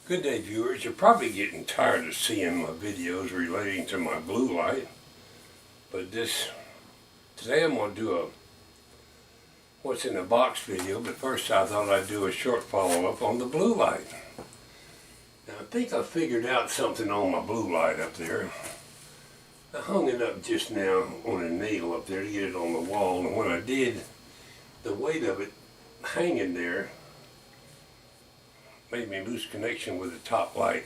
Good day, viewers. You're probably getting tired of seeing my videos relating to my blue light, but today I'm going to do a what's in the box video, but first I thought I'd do a short follow-up on the blue light. Now I think I figured out something on my blue light up there. I hung it up just now on a nail up there to get it on the wall, and when I did, the weight of it hanging there made me lose connection with the top light,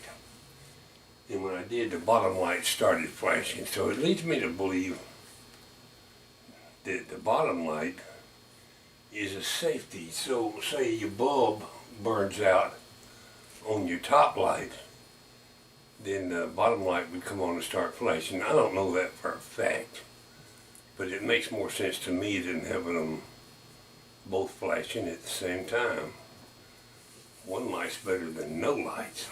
and when I did, the bottom light started flashing. So it leads me to believe that the bottom light is a safety. So say your bulb burns out on your top light, then the bottom light would come on and start flashing. I don't know that for a fact, but it makes more sense to me than having them both flashing at the same time. One light's better than no lights.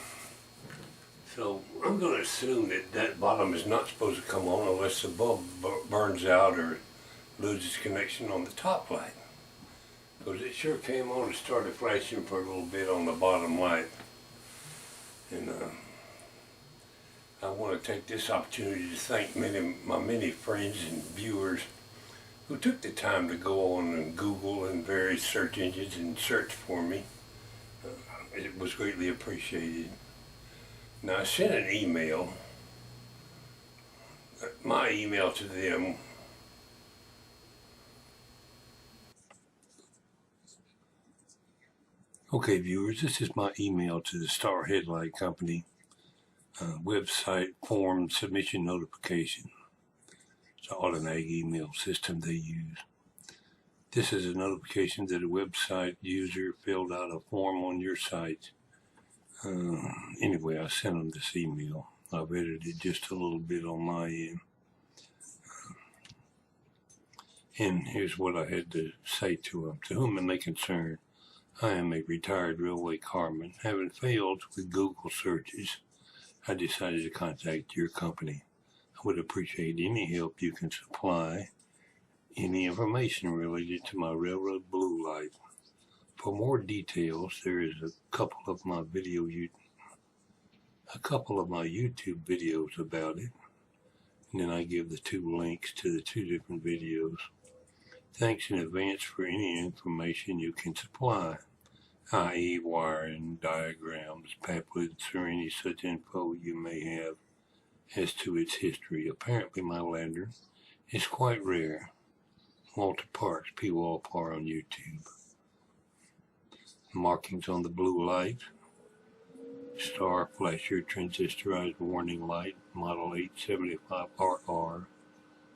So I'm going to assume that that bottom is not supposed to come on unless the bulb burns out or loses connection on the top light. Because it sure came on and started flashing for a little bit on the bottom light. And I want to take this opportunity to thank my many friends and viewers who took the time to go on and Google and various search engines and search for me. It was greatly appreciated. Now I sent an email, my email to them. Okay viewers, this is my email to the Star Headlight Company website form submission notification. It's an automatic email system they use. This is a notification that a website user filled out a form on your site. Anyway, I sent them this email. I've edited just a little bit on my end. And here's what I had to say to them. To whom it may concern, I am a retired railway carman. Having failed with Google searches, I decided to contact your company. I would appreciate any help you can supply. Any information related to my railroad blue light. For more details, there is a couple of my YouTube videos about it, and then I give the two links to the two different videos. Thanks in advance for any information you can supply, i.e. wiring, diagrams, pamphlets, or any such info you may have as to its history. Apparently my lantern is quite rare. Walter Parks, Pwalpar on YouTube. Markings on the blue light. Star flasher transistorized warning light, model 875RR,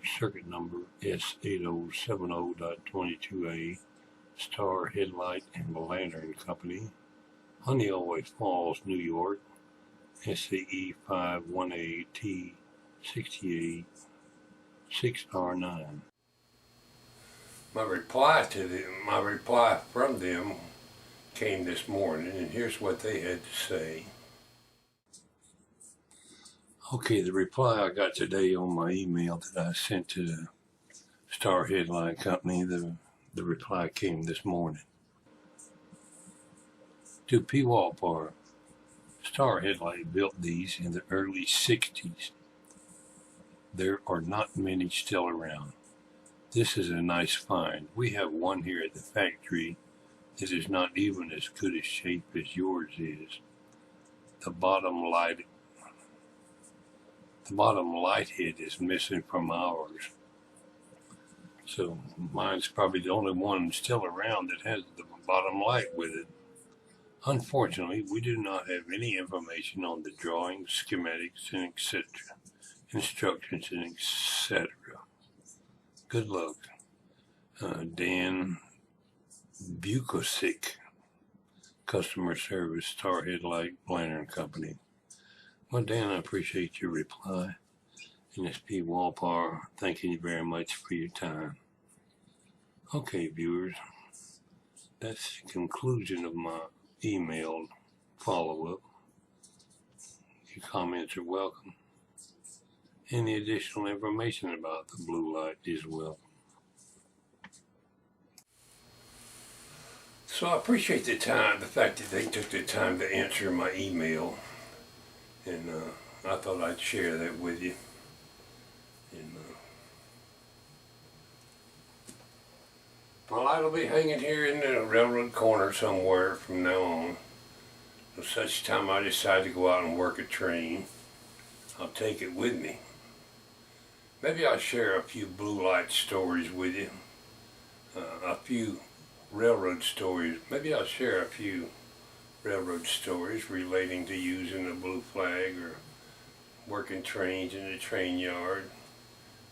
circuit number S8070.22A, Star Headlight and Lantern Company, Honeywell Falls, New York, SAE 51AT68, 6R9. My reply from them came this morning, and here's what they had to say. Okay, the reply I got today on my email that I sent to the Star Headlight Company, the reply came this morning. To Pwalpar, Star Headlight built these in the early 60s. There are not many still around. This is a nice find. We have one here at the factory that is not even as good a shape as yours is. The bottom light head is missing from ours. So mine's probably the only one still around that has the bottom light with it. Unfortunately, we do not have any information on the drawings, schematics, and etc. Instructions and etc. Good luck. Dan Bukosic, Customer Service, Star Headlight Lantern Company. Well, Dan, I appreciate your reply. And it's Pwalpar, thanking you very much for your time. Okay, viewers, that's the conclusion of my emailed follow-up. Your comments are welcome. Any additional information about the blue light is welcome. So I appreciate the fact that they took the time to answer my email, and I thought I'd share that with you. And my light will be hanging here in the railroad corner somewhere from now on. So such time I decide to go out and work a train, I'll take it with me. Maybe I'll share a few blue light stories with you, a few railroad stories. Maybe I'll share a few railroad stories relating to using the blue flag or working trains in the train yard.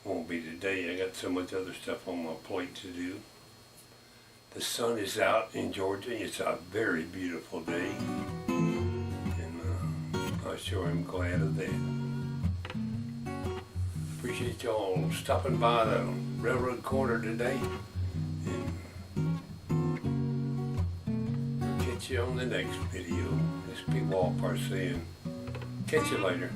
Won't be today. I got so much other stuff on my plate to do. The sun is out in Georgia. It's a very beautiful day, and I sure am glad of that. Appreciate y'all stopping by the railroad corner today, and catch you on the next video. This is Pwalpar saying, catch you later.